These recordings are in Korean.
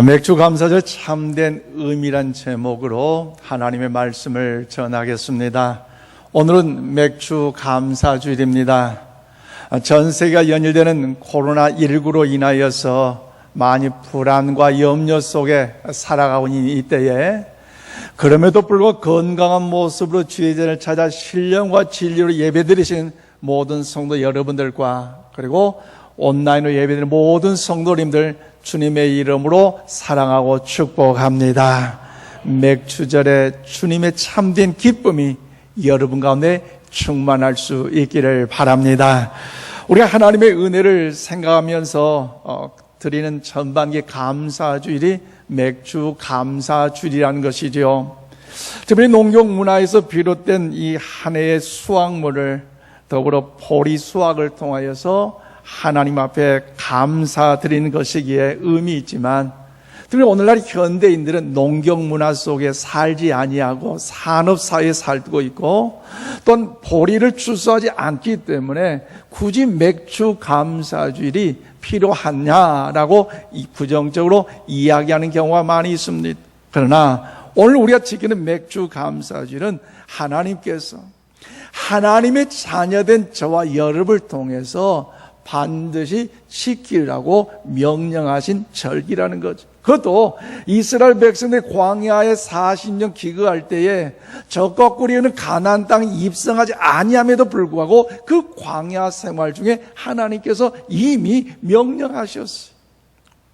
맥주 감사절 참된 의미란 제목으로 하나님의 말씀을 전하겠습니다. 오늘은 맥주 감사주일입니다. 전 세계가 연일되는 코로나19로 인하여서 많이 불안과 염려 속에 살아가고 있는 이때에 그럼에도 불구하고 건강한 모습으로 주의 전을 찾아 신령과 진리로 예배드리신 모든 성도 여러분들과 그리고 온라인으로 예배드리는 모든 성도님들 주님의 이름으로 사랑하고 축복합니다. 맥주절에 주님의 참된 기쁨이 여러분 가운데 충만할 수 있기를 바랍니다. 우리가 하나님의 은혜를 생각하면서 드리는 전반기 감사주일이 맥주 감사주일이라는 것이죠. 특별히 농경 문화에서 비롯된 이 한 해의 수확물을 더불어 보리 수확을 통하여서 하나님 앞에 감사드리는 것이기에 의미 있지만 특히 오늘날 현대인들은 농경 문화 속에 살지 아니하고 산업사회에 살고 있고 또한 보리를 추수하지 않기 때문에 굳이 맥주 감사주일이 필요하냐라고 부정적으로 이야기하는 경우가 많이 있습니다. 그러나 오늘 우리가 지키는 맥주 감사주일은 하나님께서 하나님의 자녀된 저와 여러분을 통해서 반드시 지키라고 명령하신 절기라는 거죠. 그것도 이스라엘 백성들이 광야에 40년 기거할 때에 적과 꿀이는 가나안 땅에 입성하지 아니함에도 불구하고 그 광야 생활 중에 하나님께서 이미 명령하셨어요.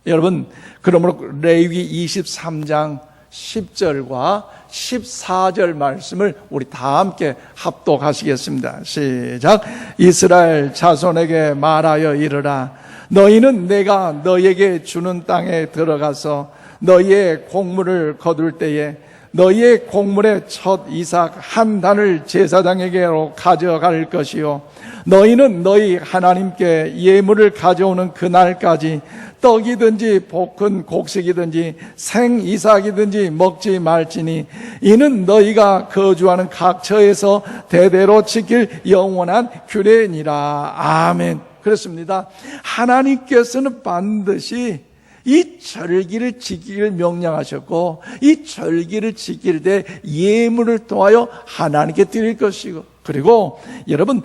여러분, 그러므로 레위기 23장 10절과 14절 말씀을 우리 다 함께 합독하시겠습니다. 시작. 이스라엘 자손에게 말하여 이르라. 너희는 내가 너희에게 주는 땅에 들어가서 너희의 곡물을 거둘 때에 너희의 곡물의 첫 이삭 한 단을 제사장에게로 가져갈 것이요 너희는 너희 하나님께 예물을 가져오는 그날까지 떡이든지 볶은 곡식이든지 생 이삭이든지 먹지 말지니 이는 너희가 거주하는 각 처에서 대대로 지킬 영원한 규례니라. 아멘. 그렇습니다. 하나님께서는 반드시 이 절기를 지키기를 명령하셨고 이 절기를 지킬 때 예물을 통하여 하나님께 드릴 것이고 그리고 여러분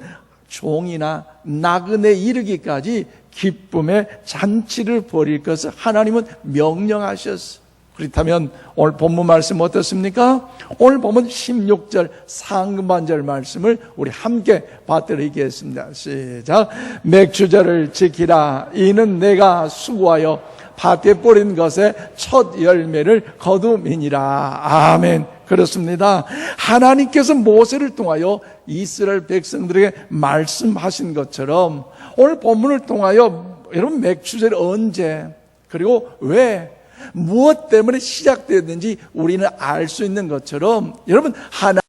종이나 나그네 이르기까지 기쁨의 잔치를 벌일 것을 하나님은 명령하셨어요. 그렇다면 오늘 본문 말씀 어떻습니까? 오늘 보면 16절 상반절 말씀을 우리 함께 받들이겠습니다. 시작. 맥주절을 지키라. 이는 내가 수고하여 밭에 뿌린 것의 첫 열매를 거둠이니라. 아멘. 그렇습니다. 하나님께서 모세를 통하여 이스라엘 백성들에게 말씀하신 것처럼 오늘 본문을 통하여 여러분 맥주절이 언제 그리고 왜 무엇 때문에 시작되었는지 우리는 알 수 있는 것처럼 여러분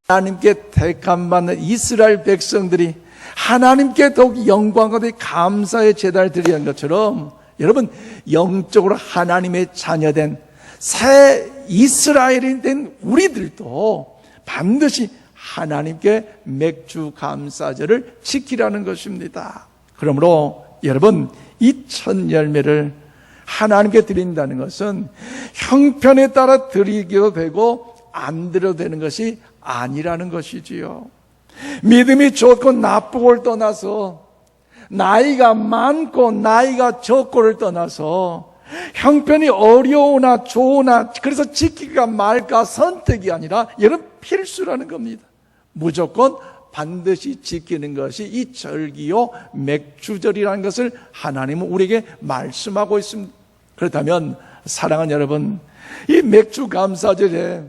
하나님께 택함받는 이스라엘 백성들이 하나님께 더욱 영광과 감사의 제단을 드리는 것처럼 여러분 영적으로 하나님의 자녀된 새 이스라엘이 된 우리들도 반드시 하나님께 맥주 감사절을 지키라는 것입니다. 그러므로 여러분 이 첫 열매를 하나님께 드린다는 것은 형편에 따라 드리기도 되고 안 드려도 되는 것이 아니라는 것이지요. 믿음이 좋고 나쁘고를 떠나서 나이가 많고 나이가 적고를 떠나서 형편이 어려우나 좋으나 그래서 지키기가 말까 선택이 아니라 여러분 필수라는 겁니다. 무조건 반드시 지키는 것이 이 절기요 맥주절이라는 것을 하나님은 우리에게 말씀하고 있습니다. 그렇다면 사랑하는 여러분, 이 맥주 감사절에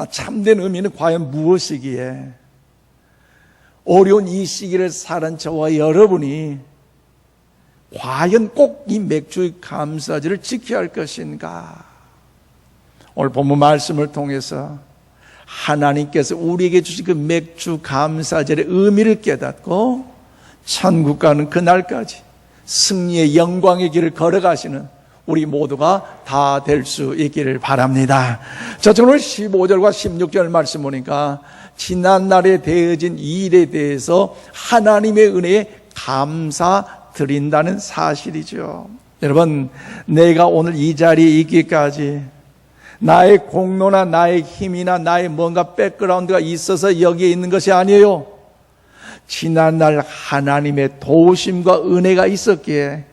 참된 의미는 과연 무엇이기에 어려운 이 시기를 살은 저와 여러분이 과연 꼭 이 맥주 감사절을 지켜야 할 것인가? 오늘 본문 말씀을 통해서 하나님께서 우리에게 주신 그 맥주 감사절의 의미를 깨닫고 천국 가는 그날까지 승리의 영광의 길을 걸어가시는 우리 모두가 다 될 수 있기를 바랍니다. 저처럼 15절과 16절 말씀 보니까 지난날에 되어진 이 일에 대해서 하나님의 은혜에 감사 드린다는 사실이죠. 여러분, 내가 오늘 이 자리에 있기까지 나의 공로나 나의 힘이나 나의 뭔가 백그라운드가 있어서 여기에 있는 것이 아니에요. 지난날 하나님의 도우심과 은혜가 있었기에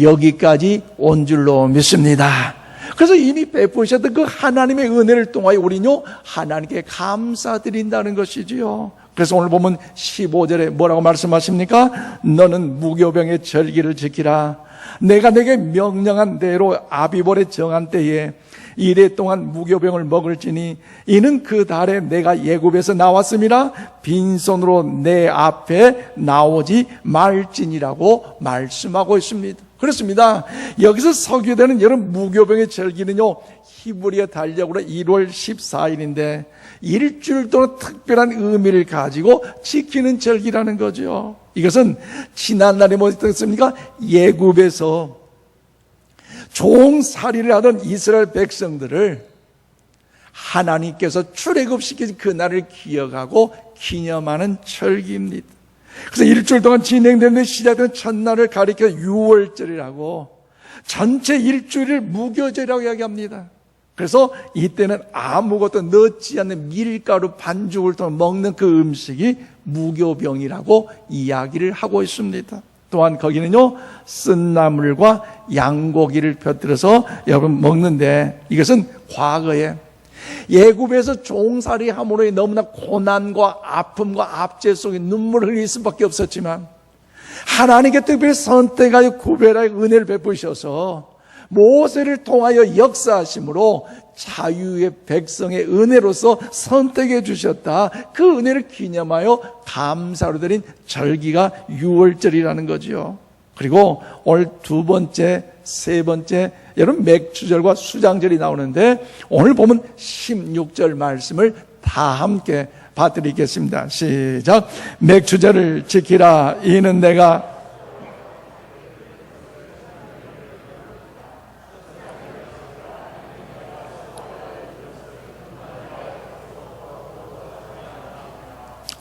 여기까지 온 줄로 믿습니다. 그래서 이미 베푸셨던 그 하나님의 은혜를 통하여 우리는요, 하나님께 감사드린다는 것이지요. 그래서 오늘 보면 15절에 뭐라고 말씀하십니까? 너는 무교병의 절기를 지키라. 내가 내게 명령한 대로 아비볼에 정한 때에 이래 동안 무교병을 먹을지니 이는 그 달에 내가 애굽에서 나왔음이라 빈손으로 내 앞에 나오지 말지니라고 말씀하고 있습니다. 그렇습니다. 여기서 서기되는 여러분 무교병의 절기는요, 히브리어 달력으로 1월 14일인데 일주일 동안 특별한 의미를 가지고 지키는 절기라는 거죠. 이것은 지난날에 뭐였습니까? 애굽에서 종살이를 하던 이스라엘 백성들을 하나님께서 출애굽시킨 그날을 기억하고 기념하는 절기입니다. 그래서 일주일 동안 진행되는 시작된 첫날을 가리켜 유월절이라고, 전체 일주일을 무교절이라고 이야기합니다. 그래서 이때는 아무것도 넣지 않는 밀가루 반죽을 통해 먹는 그 음식이 무교병이라고 이야기를 하고 있습니다. 또한 거기는요, 쓴나물과 양고기를 곁들여서 여러분 먹는데, 이것은 과거에 애굽에서 종살이 함으로 너무나 고난과 아픔과 압제 속에 눈물을 흘릴 수밖에 없었지만 하나님께 특별히 선택하여 구별하여 은혜를 베푸셔서 모세를 통하여 역사하심으로 자유의 백성의 은혜로서 선택해 주셨다. 그 은혜를 기념하여 감사로 드린 절기가 유월절이라는 거죠. 그리고 오늘 두 번째, 세 번째, 여러분 맥추절과 수장절이 나오는데 오늘 보면 16절 말씀을 다 함께 봐드리겠습니다. 시작. 맥추절을 지키라. 이는 내가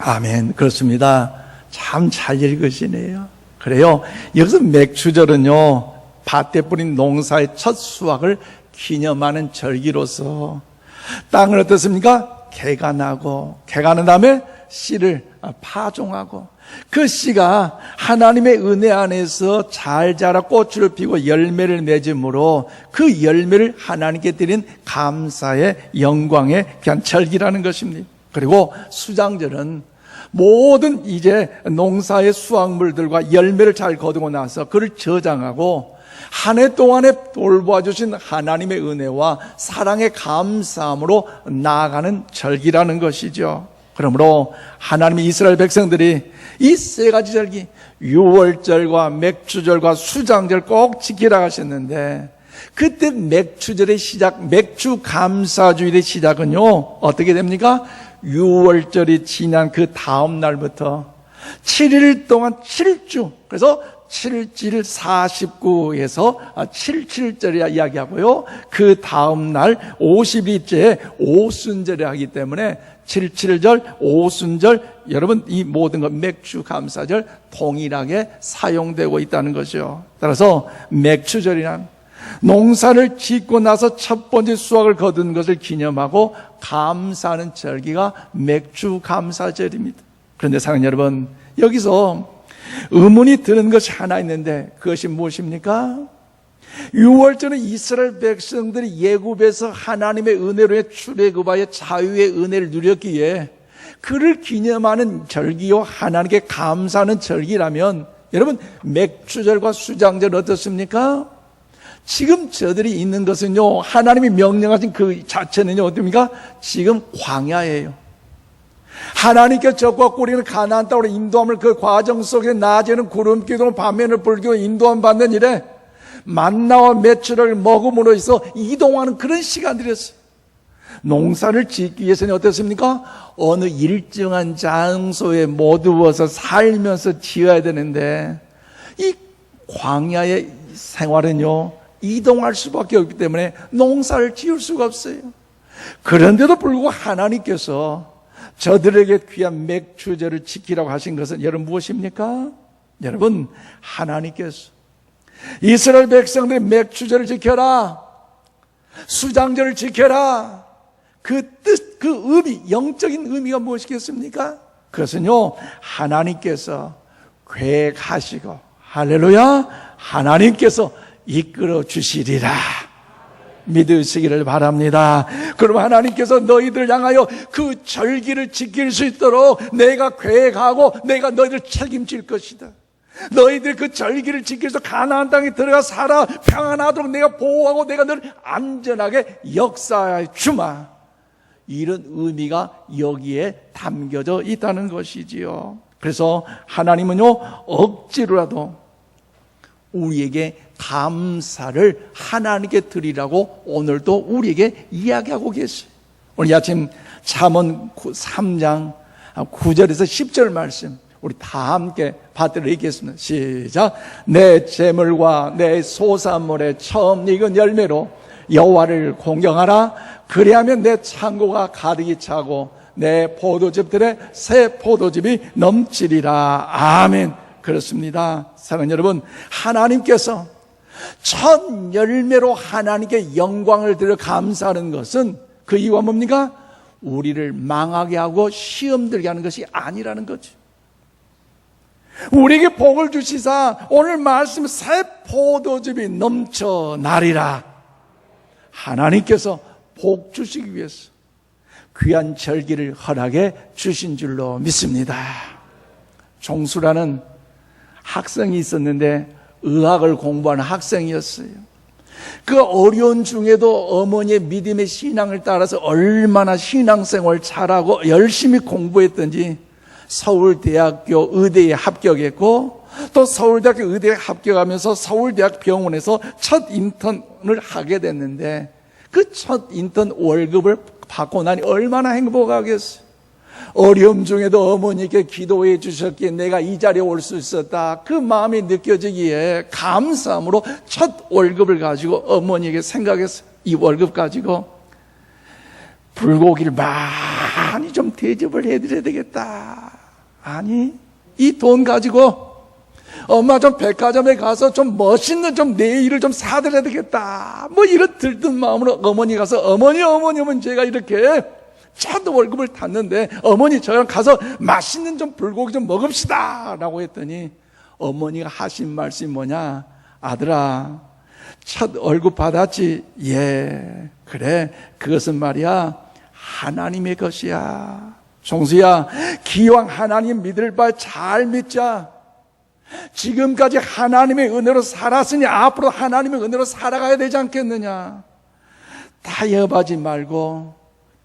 아멘. 그렇습니다. 참 잘 읽으시네요. 그래요. 여기서 맥추절은요, 밭에 뿌린 농사의 첫 수확을 기념하는 절기로서 땅을 어떻습니까? 개가 나고, 개가 난 다음에 씨를 파종하고, 그 씨가 하나님의 은혜 안에서 잘 자라 꽃을 피고 열매를 맺음으로 그 열매를 하나님께 드린 감사의 영광의 귀한 절기라는 것입니다. 그리고 수장절은 모든 이제 농사의 수확물들과 열매를 잘 거두고 나서 그를 저장하고 한 해 동안에 돌보아주신 하나님의 은혜와 사랑의 감사함으로 나아가는 절기라는 것이죠. 그러므로 하나님의 이스라엘 백성들이 이 세 가지 절기, 유월절과 맥추절과 수장절 꼭 지키라 하셨는데, 그때 맥추절의 시작, 맥추 감사주일의 시작은요, 어떻게 됩니까? 유월절이 지난 그 다음 날부터 7일 동안 7주, 그래서 7질 49에서 77절이라 이야기하고요, 그 다음 날 50일째 오순절이 하기 때문에 77절, 오순절, 여러분 이 모든 것 맥추 감사절 동일하게 사용되고 있다는 거죠. 따라서 맥추절이란 농사를 짓고 나서 첫 번째 수확을 거둔 것을 기념하고 감사하는 절기가 맥추 감사절입니다. 그런데 사랑하는 여러분, 여기서 의문이 드는 것이 하나 있는데 그것이 무엇입니까? 유월절은 이스라엘 백성들이 애굽에서 하나님의 은혜로 출애굽하여 자유의 은혜를 누렸기에 그를 기념하는 절기요, 하나님께 감사하는 절기라면, 여러분 맥추절과 수장절 어떻습니까? 지금 저들이 있는 것은요, 하나님이 명령하신 그 자체는요, 어떻습니까? 지금 광야예요. 하나님께 적과 꼬리는 가나안 땅으로 인도함을 그 과정 속에 낮에는 구름기도 밤에는 불기도 인도함 받는 일에 만나와 메추를 먹음으로 해서 이동하는 그런 시간들이었어요. 농사를 짓기 위해서는 어떻습니까? 어느 일정한 장소에 모두어서 살면서 지어야 되는데 이 광야의 생활은요, 이동할 수밖에 없기 때문에 농사를 지을 수가 없어요. 그런데도 불구하고 하나님께서 저들에게 귀한 맥추절을 지키라고 하신 것은 여러분 무엇입니까? 여러분, 하나님께서 이스라엘 백성들이 맥추절을 지켜라, 수장절을 지켜라. 그 뜻, 그 의미, 영적인 의미가 무엇이겠습니까? 그것은요, 하나님께서 계획하시고, 할렐루야, 하나님께서 이끌어 주시리라 믿으시기를 바랍니다. 그럼 하나님께서 너희들을 향하여 그 절기를 지킬 수 있도록 내가 계획하고 내가 너희들 책임질 것이다. 너희들 그 절기를 지켜서 가나안 땅에 들어가 살아 평안하도록 내가 보호하고 내가 너를 안전하게 역사해 주마. 이런 의미가 여기에 담겨져 있다는 것이지요. 그래서 하나님은요, 억지로라도 우리에게 감사를 하나님께 드리라고 오늘도 우리에게 이야기하고 계세요. 오늘 아침 잠언 3장 9절에서 10절 말씀 우리 다 함께 받들어 읽겠습니다. 시작. 내 재물과 내 소산물의 처음 익은 열매로 여호와를 공경하라. 그리하면 내 창고가 가득히 차고 내 포도즙들의 새 포도즙이 넘치리라. 아멘. 그렇습니다. 사랑하는 여러분, 하나님께서 첫 열매로 하나님께 영광을 드려 감사하는 것은 그 이유가 뭡니까? 우리를 망하게 하고 시험 들게 하는 것이 아니라는 거죠. 우리에게 복을 주시사 오늘 말씀 새 포도즙이 넘쳐나리라. 하나님께서 복 주시기 위해서 귀한 절기를 허락해 주신 줄로 믿습니다. 종수라는 학생이 있었는데 의학을 공부하는 학생이었어요. 그 어려운 중에도 어머니의 믿음의 신앙을 따라서 얼마나 신앙생활 잘하고 열심히 공부했던지 서울대학교 의대에 합격했고 또 서울대학교 의대에 합격하면서 서울대학 병원에서 첫 인턴을 하게 됐는데 그 첫 인턴 월급을 받고 나니 얼마나 행복하겠어요. 어려움 중에도 어머니께 기도해 주셨기에 내가 이 자리에 올 수 있었다. 그 마음이 느껴지기에 감사함으로 첫 월급을 가지고 어머니에게 생각했어요. 이 월급 가지고 불고기를 많이 좀 대접을 해드려야 되겠다. 아니, 이 돈 가지고 엄마 좀 백화점에 가서 좀 멋있는 좀 네일을 좀 사드려야 되겠다. 뭐 이런 들뜬 마음으로 어머니 가서 어머니 제가 이렇게 첫 월급을 탔는데 어머니 저랑 가서 맛있는 좀 불고기 좀 먹읍시다 라고 했더니 어머니가 하신 말씀이 뭐냐? 아들아, 첫 월급 받았지? 예, 그래, 그것은 말이야 하나님의 것이야. 종수야, 기왕 하나님 믿을 바 잘 믿자. 지금까지 하나님의 은혜로 살았으니 앞으로 하나님의 은혜로 살아가야 되지 않겠느냐. 타협하지 말고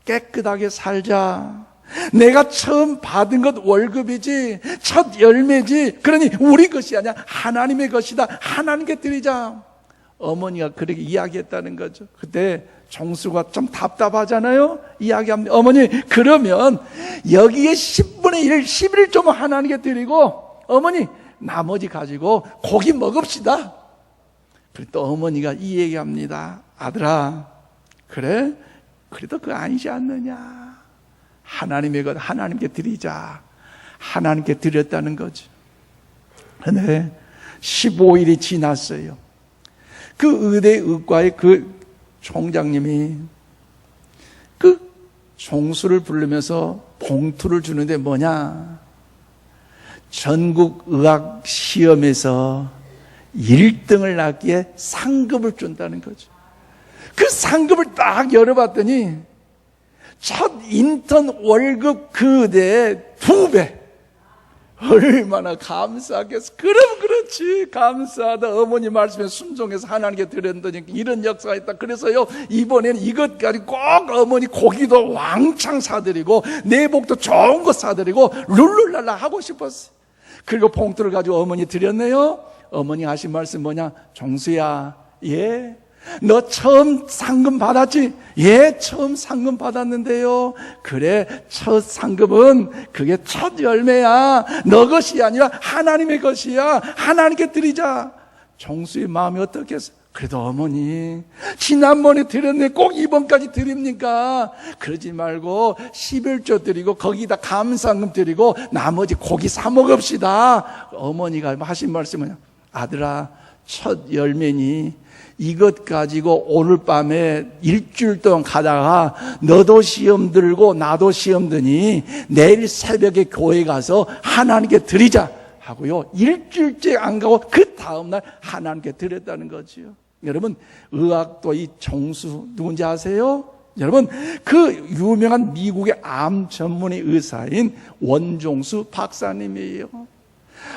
깨끗하게 살자. 내가 처음 받은 것 월급이지, 첫 열매지. 그러니 우리 것이 아니야 하나님의 것이다. 하나님께 드리자. 어머니가 그렇게 이야기했다는 거죠. 그때 종수가 좀 답답하잖아요. 이야기합니다. 어머니, 그러면 여기에 10분의 1, 11을 좀 하나님께 드리고 어머니 나머지 가지고 고기 먹읍시다. 그랬더니 또 어머니가 이 얘기합니다. 아들아, 그래? 그래도 그거 아니지 않느냐. 하나님의 것 하나님께 드리자. 하나님께 드렸다는 거죠. 그런데 15일이 지났어요. 그 의대의과의 그 총장님이 그 종수를 부르면서 봉투를 주는데 뭐냐? 전국 의학 시험에서 1등을 낳기에 상금을 준다는 거죠. 그 상금을 딱 열어봤더니 첫 인턴 월급 그 의대의 2배. 얼마나 감사하겠어. 그럼 그렇지, 감사하다. 어머니 말씀에 순종해서 하나님께 드렸더니 이런 역사가 있다. 그래서요, 이번에는 이것까지 꼭 어머니 고기도 왕창 사드리고 내복도 좋은 거 사드리고 룰루랄라 하고 싶었어요. 그리고 봉투를 가지고 어머니 드렸네요. 어머니 하신 말씀 뭐냐? 종수야, 예, 너 처음 상금 받았지? 예, 처음 상금 받았는데요. 그래, 첫 상금은 그게 첫 열매야. 너 것이 아니라 하나님의 것이야. 하나님께 드리자. 종수의 마음이 어떻겠어? 그래도 어머니, 지난번에 드렸네, 꼭 이번까지 드립니까? 그러지 말고 11조 드리고 거기다 감사금 드리고 나머지 고기 사 먹읍시다. 어머니가 하신 말씀은 아들아, 첫 열매니 이것 가지고 오늘 밤에 일주일 동안 가다가 너도 시험 들고 나도 시험 드니 내일 새벽에 교회 가서 하나님께 드리자 하고요. 일주일째 안 가고 그 다음날 하나님께 드렸다는 거지요. 여러분, 의학도 이 종수 누군지 아세요? 여러분, 그 유명한 미국의 암 전문의 의사인 원종수 박사님이에요.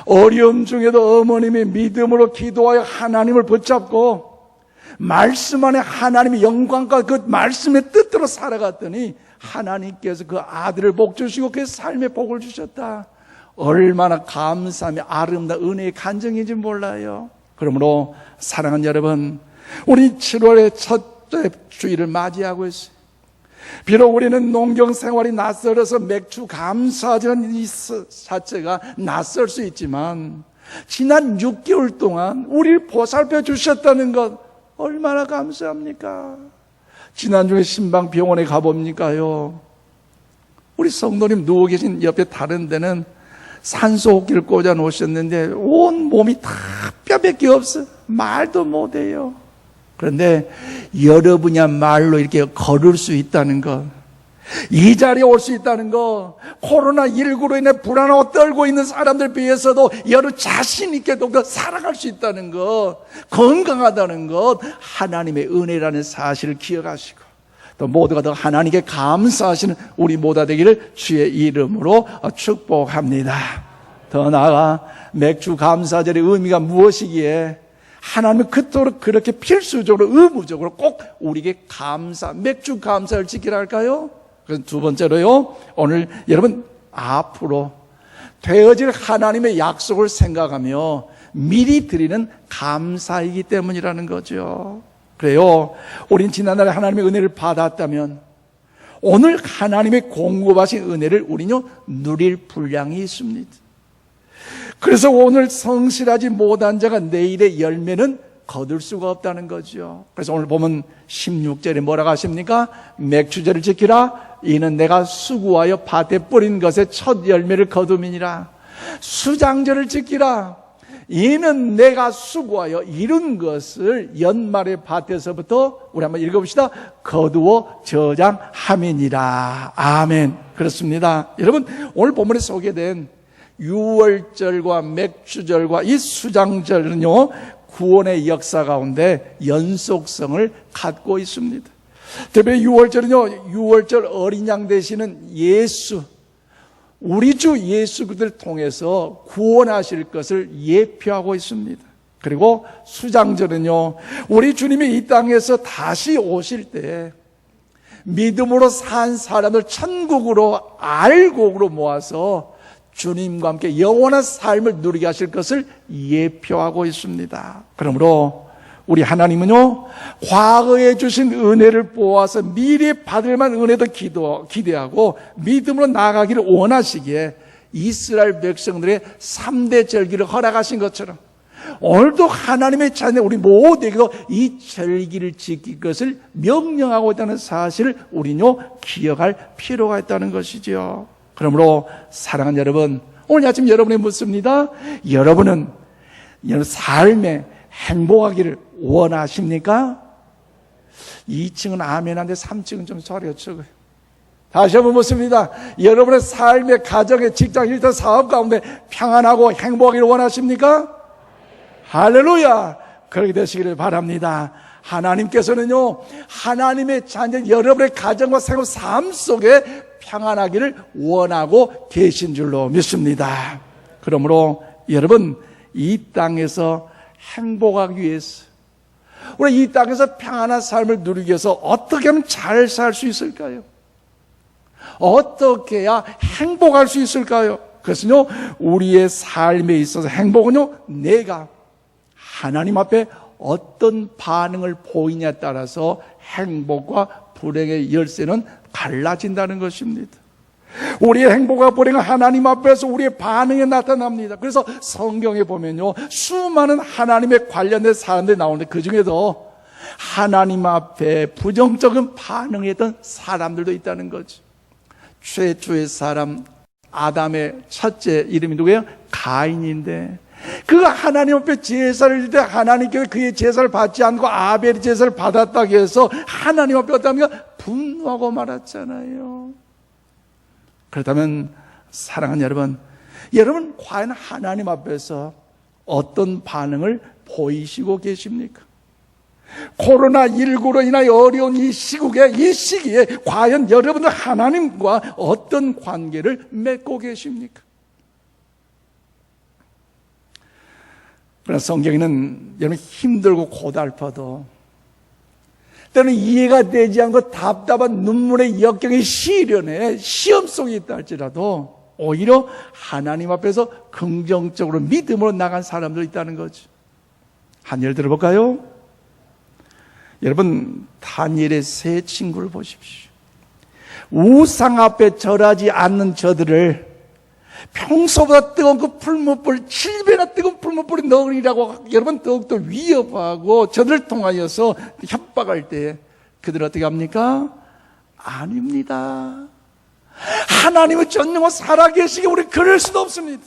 어려움 중에도 어머님이 믿음으로 기도하여 하나님을 붙잡고 말씀 안에 하나님의 영광과 그 말씀의 뜻대로 살아갔더니 하나님께서 그 아들을 복 주시고 그 삶에 복을 주셨다. 얼마나 감사하며 아름다운 은혜의 간증인지 몰라요. 그러므로 사랑하는 여러분, 우리 7월의 첫째 주일을 맞이하고 있어요. 비록 우리는 농경 생활이 낯설어서 맥주 감사하는 이 자체가 낯설 수 있지만 지난 6개월 동안 우리를 보살펴 주셨다는 것 얼마나 감사합니까? 지난주에 신방병원에 가봅니까요? 우리 성도님 누워 계신 옆에 다른 데는 산소호흡기를 꽂아 놓으셨는데 온 몸이 다 뼈밖에 없어. 말도 못해요. 그런데 여러분이야말로 이렇게 걸을 수 있다는 것, 이 자리에 올 수 있다는 것, 코로나19로 인해 불안하고 떨고 있는 사람들 비해서도 여러 자신 있게도 살아갈 수 있다는 것, 건강하다는 것, 하나님의 은혜라는 사실을 기억하시고 또 모두가 더 하나님께 감사하시는 우리 모두 되기를 주의 이름으로 축복합니다. 더 나아가 맥주 감사절의 의미가 무엇이기에 하나님은 그토록 그렇게 필수적으로 의무적으로 꼭 우리에게 맥주 감사를 지키라 할까요? 그래서 두 번째로요, 오늘 여러분 앞으로 되어질 하나님의 약속을 생각하며 미리 드리는 감사이기 때문이라는 거죠. 그래요, 우린 지난날에 하나님의 은혜를 받았다면 오늘 하나님의 공급하신 은혜를 우리는 누릴 분량이 있습니다. 그래서 오늘 성실하지 못한 자가 내일의 열매는 거둘 수가 없다는 거죠. 그래서 오늘 보면 16절에 뭐라고 하십니까? 맥주절을 지키라. 이는 내가 수고하여 밭에 뿌린 것의 첫 열매를 거둠이니라. 수장절을 지키라. 이는 내가 수고하여 이룬 것을 연말의 밭에서부터 우리 한번 읽어봅시다. 거두어 저장함이니라. 아멘. 그렇습니다. 여러분, 오늘 본문에 소개된 유월절과 맥주절과 이 수장절은요, 구원의 역사 가운데 연속성을 갖고 있습니다. 특별히 유월절은요, 유월절 어린 양 되시는 예수, 우리 주 예수 그리스도를 통해서 구원하실 것을 예표하고 있습니다. 그리고 수장절은요, 우리 주님이 이 땅에서 다시 오실 때 믿음으로 산 사람을 천국으로 알곡으로 모아서 주님과 함께 영원한 삶을 누리게 하실 것을 예표하고 있습니다. 그러므로 우리 하나님은요, 과거에 주신 은혜를 보아서 미래에 받을 만한 은혜도 기대하고 믿음으로 나아가기를 원하시기에 이스라엘 백성들의 3대 절기를 허락하신 것처럼 오늘도 하나님의 자녀 우리 모두에게도 이 절기를 지킬 것을 명령하고 있다는 사실을 우리는 기억할 필요가 있다는 것이죠. 그러므로 사랑하는 여러분, 오늘 아침 여러분이 묻습니다. 여러분은 여러분 삶에 행복하기를 원하십니까? 2층은 아멘한데 3층은 좀 소리가 적어요. 다시 한번 묻습니다. 여러분의 삶의 가정의 직장 일터 사업 가운데 평안하고 행복하기를 원하십니까? 할렐루야! 그렇게 되시기를 바랍니다. 하나님께서는요, 하나님의 자녀 여러분의 가정과 생활 삶 속에 평안하기를 원하고 계신 줄로 믿습니다. 그러므로 여러분, 이 땅에서 행복하기 위해서, 우리 이 땅에서 평안한 삶을 누리기 위해서 어떻게 하면 잘 살 수 있을까요? 어떻게 해야 행복할 수 있을까요? 그래서요, 우리의 삶에 있어서 행복은요, 내가 하나님 앞에 어떤 반응을 보이냐에 따라서 행복과 불행의 열쇠는 갈라진다는 것입니다. 우리의 행복과 불행은 하나님 앞에서 우리의 반응에 나타납니다. 그래서 성경에 보면요, 수많은 하나님에 관련된 사람들이 나오는데 그 중에도 하나님 앞에 부정적인 반응했던 사람들도 있다는 거죠. 최초의 사람 아담의 첫째 이름이 누구예요? 가인인데 그가 하나님 앞에 제사를 드릴 때 하나님께 그의 제사를 받지 않고 아벨의 제사를 받았다고 해서 하나님 앞에 어떠합니까? 분노하고 말았잖아요. 그렇다면 사랑하는 여러분 과연 하나님 앞에서 어떤 반응을 보이시고 계십니까? 코로나19로 인하여 어려운 이 시기에 과연 여러분들 하나님과 어떤 관계를 맺고 계십니까? 그러나 성경에는 여러분 힘들고 고달퍼도 때로는 이해가 되지 않고 답답한 눈물의 역경의 시련에 시험 속에 있다 할지라도 오히려 하나님 앞에서 긍정적으로 믿음으로 나간 사람도 있다는 거죠. 한 예를 들어볼까요? 여러분 다니엘의 세 친구를 보십시오. 우상 앞에 절하지 않는 저들을 평소보다 뜨거운 그 풀무불 7배나 뜨거운 풀무불이 넣으리라고 여러분 더욱더 위협하고 저들을 통하여서 협박할 때 그들 어떻게 합니까? 아닙니다. 하나님의 전능하고 살아계시기에 우리 그럴 수도 없습니다.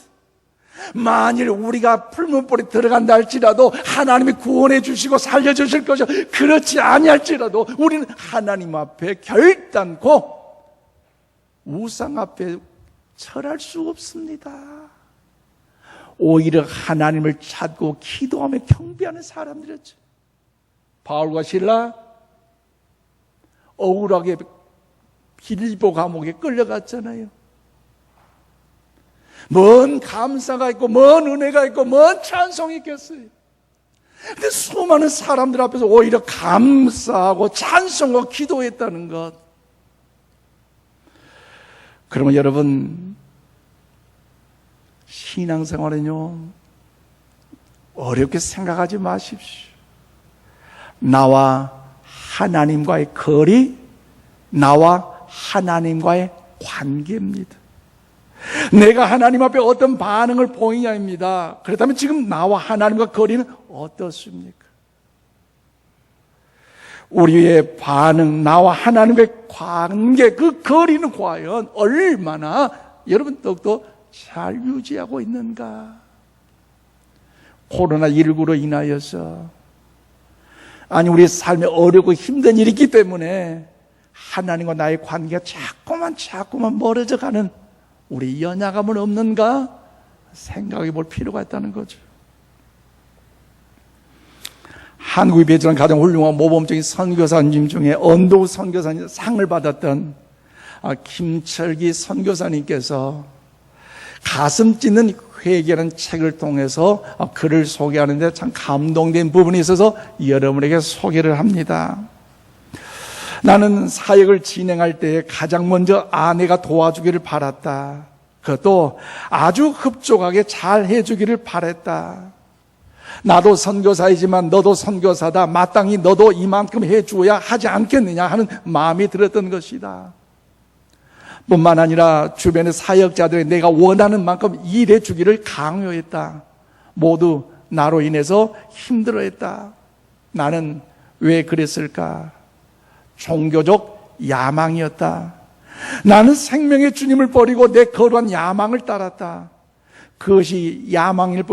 만일 우리가 풀무불에 들어간다 할지라도 하나님이 구원해 주시고 살려주실 것이요 그렇지 아니할지라도 우리는 하나님 앞에 결단코 우상 앞에 절할 수 없습니다. 오히려 하나님을 찾고 기도하며 경배하는 사람들이었죠. 바울과 실라 억울하게 빌보 감옥에 끌려갔잖아요. 뭔 감사가 있고 뭔 은혜가 있고 뭔 찬송이 있겠어요. 근데 수많은 사람들 앞에서 오히려 감사하고 찬송하고 기도했다는 것. 그러면 여러분 신앙생활은요 어렵게 생각하지 마십시오. 나와 하나님과의 거리, 나와 하나님과의 관계입니다. 내가 하나님 앞에 어떤 반응을 보이냐입니다. 그렇다면 지금 나와 하나님과 거리는 어떻습니까? 우리의 반응, 나와 하나님과의 관계, 그 거리는 과연 얼마나 여러분 더욱더 잘 유지하고 있는가? 코로나19로 인하여서 우리 삶에 어렵고 힘든 일이 있기 때문에 하나님과 나의 관계가 자꾸만 멀어져 가는 우리 연약함은 없는가 생각해 볼 필요가 있다는 거죠. 한국이 배출한 가장 훌륭한 모범적인 선교사님 중에 언도 선교사님 상을 받았던 김철기 선교사님께서 가슴 찢는 회개라는 책을 통해서 그를 소개하는데 참 감동된 부분이 있어서 여러분에게 소개를 합니다. 나는 사역을 진행할 때 가장 먼저 아내가 도와주기를 바랐다. 그것도 아주 흡족하게 잘 해주기를 바랬다. 나도 선교사이지만 너도 선교사다. 마땅히 너도 이만큼 해주어야 하지 않겠느냐 하는 마음이 들었던 것이다. 뿐만 아니라 주변의 사역자들이 내가 원하는 만큼 일해 주기를 강요했다. 모두 나로 인해서 힘들어했다. 나는 왜 그랬을까? 종교적 야망이었다. 나는 생명의 주님을 버리고 내 거룩한 야망을 따랐다. 그것이 야망일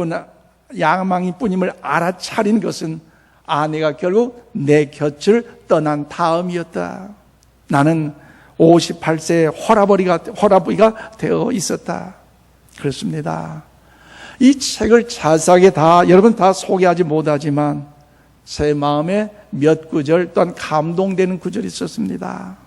뿐임을 알아차린 것은 아내가 결국 내 곁을 떠난 다음이었다. 나는 58세의 호라버니가 되어 있었다. 그렇습니다. 이 책을 자세하게 여러분 다 소개하지 못하지만 제 마음에 몇 구절 또한 감동되는 구절이 있었습니다.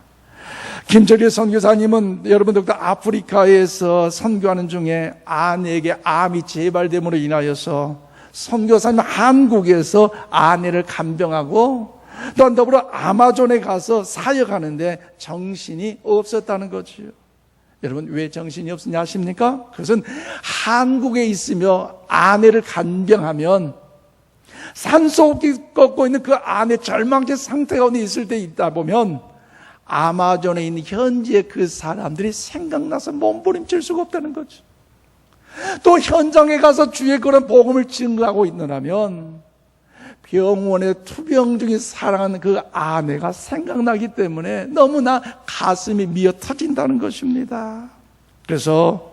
김철기 선교사님은 여러분들도 아프리카에서 선교하는 중에 아내에게 암이 재발됨으로 인하여서 선교사님 한국에서 아내를 간병하고 또한 더불어 아마존에 가서 사역하는데 정신이 없었다는 거죠. 여러분 왜 정신이 없었냐 아십니까? 그것은 한국에 있으며 아내를 간병하면 산소호흡기 꺾고 있는 그 아내 절망적 상태 가운데 있을 때 있다 보면 아마존에 있는 현지의 그 사람들이 생각나서 몸부림칠 수가 없다는 거죠. 또 현장에 가서 주의 그런 복음을 증거하고 있느라면 병원에 투병 중에 사랑하는 그 아내가 생각나기 때문에 너무나 가슴이 미어 터진다는 것입니다. 그래서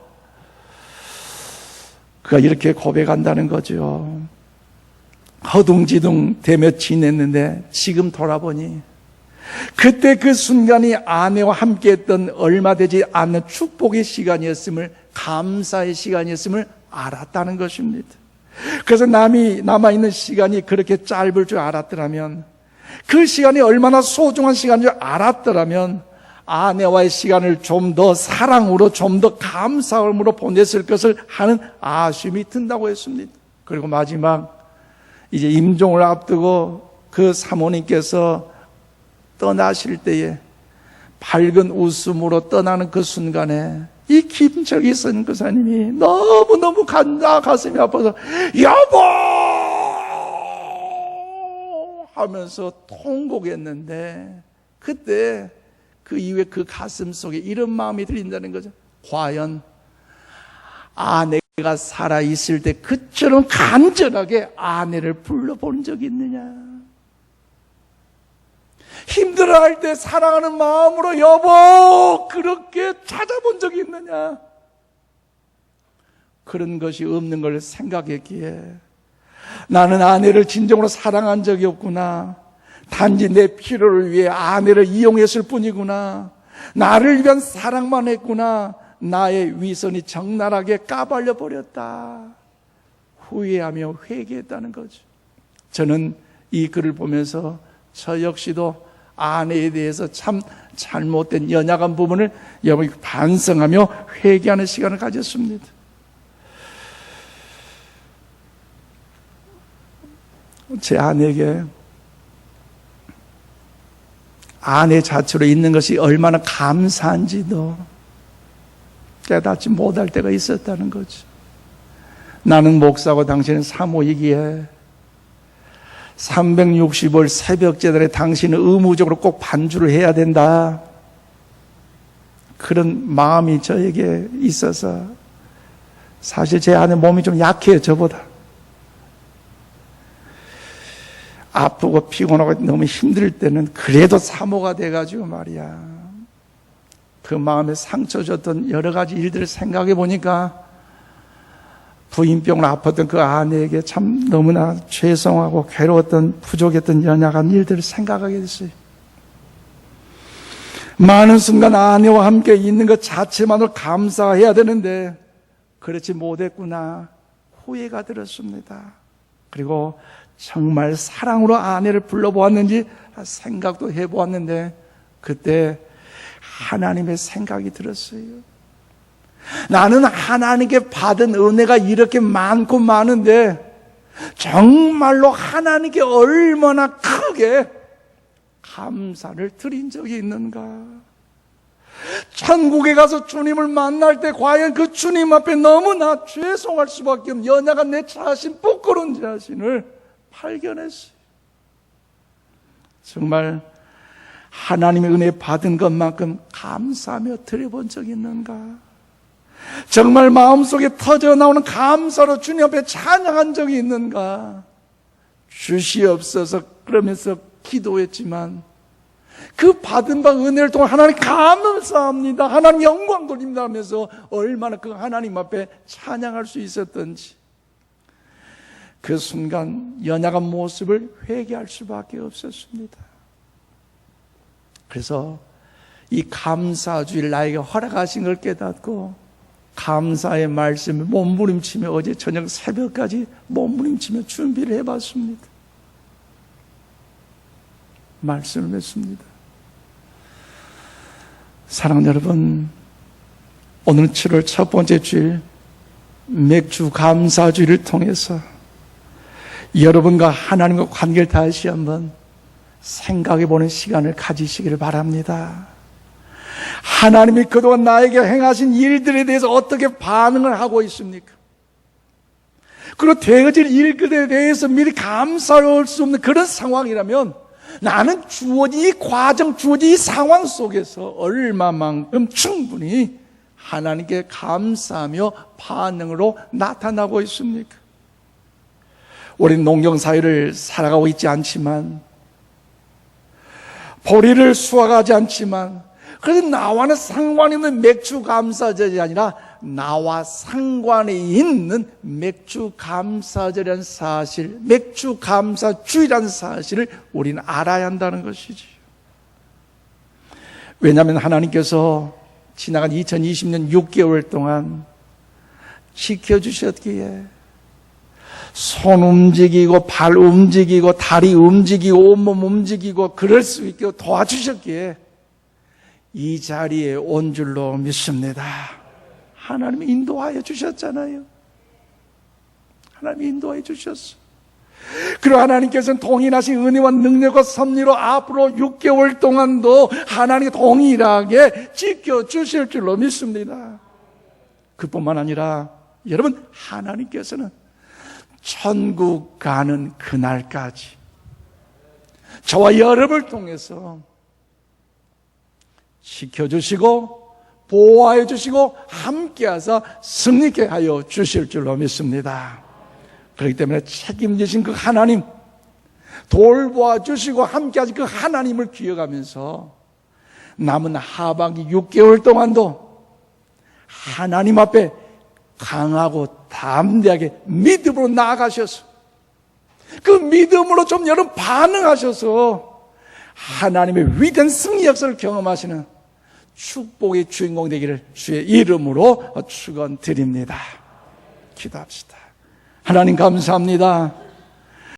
그가 이렇게 고백한다는 거죠. 허둥지둥 되며 지냈는데 지금 돌아보니 그때 그 순간이 아내와 함께했던 얼마 되지 않는 축복의 시간이었음을, 감사의 시간이었음을 알았다는 것입니다. 그래서 남아있는 시간이 그렇게 짧을 줄 알았더라면, 그 시간이 얼마나 소중한 시간인 줄 알았더라면 아내와의 시간을 좀 더 사랑으로, 좀 더 감사함으로 보냈을 것을 하는 아쉬움이 든다고 했습니다. 그리고 마지막 이제 임종을 앞두고 그 사모님께서 떠나실 때에 밝은 웃음으로 떠나는 그 순간에 이 김철기 선교사님이 너무너무 가슴이 아파서 여보 하면서 통곡했는데, 그때 그 이후에 그 가슴 속에 이런 마음이 들린다는 거죠. 과연 아내가 살아있을 때 그처럼 간절하게 아내를 불러본 적이 있느냐? 힘들어할 때 사랑하는 마음으로 여보 그렇게 찾아본 적이 있느냐? 그런 것이 없는 걸 생각했기에 나는 아내를 진정으로 사랑한 적이 없구나. 단지 내 필요를 위해 아내를 이용했을 뿐이구나. 나를 위한 사랑만 했구나. 나의 위선이 적나라하게 까발려 버렸다. 후회하며 회개했다는 거죠. 저는 이 글을 보면서 저 역시도 아내에 대해서 참 잘못된 연약한 부분을 여러분이 반성하며 회개하는 시간을 가졌습니다. 제 아내에게 아내 자체로 있는 것이 얼마나 감사한지도 깨닫지 못할 때가 있었다는 거죠. 나는 목사고 당신은 사모이기에 360일 새벽 제단에 당신은 의무적으로 꼭 반주를 해야 된다. 그런 마음이 저에게 있어서, 사실 제 아내 몸이 좀 약해요, 저보다. 아프고 피곤하고 너무 힘들 때는 그래도 사모가 돼가지고 말이야, 그 마음에 상처 줬던 여러 가지 일들을 생각해 보니까 부인병으로 아팠던 그 아내에게 참 너무나 죄송하고 괴로웠던, 부족했던 연약한 일들을 생각하게 됐어요. 많은 순간 아내와 함께 있는 것 자체만으로 감사해야 되는데 그렇지 못했구나. 후회가 들었습니다. 그리고 정말 사랑으로 아내를 불러보았는지 생각도 해보았는데 그때 하나님의 생각이 들었어요. 나는 하나님께 받은 은혜가 이렇게 많고 많은데 정말로 하나님께 얼마나 크게 감사를 드린 적이 있는가? 천국에 가서 주님을 만날 때 과연 그 주님 앞에 너무나 죄송할 수밖에 없는 연약한 내 자신, 부끄러운 자신을 발견했어요. 정말 하나님의 은혜 받은 것만큼 감사하며 드려본 적이 있는가? 정말 마음속에 터져나오는 감사로 주님 앞에 찬양한 적이 있는가? 주시옵소서 그러면서 기도했지만 그 받은 바 은혜를 통해 하나님 감사합니다, 하나님 영광 돌립니다 하면서 얼마나 그 하나님 앞에 찬양할 수 있었던지, 그 순간 연약한 모습을 회개할 수밖에 없었습니다. 그래서 이 감사주일 나에게 허락하신 걸 깨닫고 감사의 말씀을 몸부림치며 어제 저녁 새벽까지 몸부림치며 준비를 해봤습니다. 말씀을 맺습니다. 사랑하는 여러분, 오늘 7월 첫 번째 주일 맥주 감사주일을 통해서 여러분과 하나님과 관계를 다시 한번 생각해보는 시간을 가지시기를 바랍니다. 하나님이 그동안 나에게 행하신 일들에 대해서 어떻게 반응을 하고 있습니까? 그리고 되어질 일들에 대해서 미리 감사할 수 없는 그런 상황이라면 나는 주어진 이 과정, 주어진 이 상황 속에서 얼마만큼 충분히 하나님께 감사하며 반응으로 나타나고 있습니까? 우리는 농경사회를 살아가고 있지 않지만, 보리를 수확하지 않지만, 그래서 나와는 상관이 없는 맥주 감사절이 아니라 나와 상관이 있는 맥주 감사절이라는 사실, 맥주 감사주의라는 사실을 우리는 알아야 한다는 것이지. 왜냐하면 하나님께서 지나간 2020년 6개월 동안 지켜주셨기에 손 움직이고 발 움직이고 다리 움직이고 온몸 움직이고 그럴 수 있게 도와주셨기에 이 자리에 온 줄로 믿습니다. 하나님이 인도하여 주셨잖아요. 하나님이 인도하여 주셨어. 그리고 하나님께서는 동일하신 은혜와 능력과 섭리로 앞으로 6개월 동안도 하나님이 동일하게 지켜주실 줄로 믿습니다. 그뿐만 아니라 여러분, 하나님께서는 천국 가는 그날까지 저와 여러분을 통해서 지켜주시고 보호하여 주시고 함께하사 승리케 하여 주실 줄로 믿습니다. 그렇기 때문에 책임지신 그 하나님, 돌보아 주시고 함께하신 그 하나님을 기억하면서 남은 하반기 6개월 동안도 하나님 앞에 강하고 담대하게 믿음으로 나아가셔서 그 믿음으로 좀 여러분 반응하셔서 하나님의 위대한 승리 역사를 경험하시는 축복의 주인공 되기를 주의 이름으로 축원드립니다. 기도합시다. 하나님 감사합니다.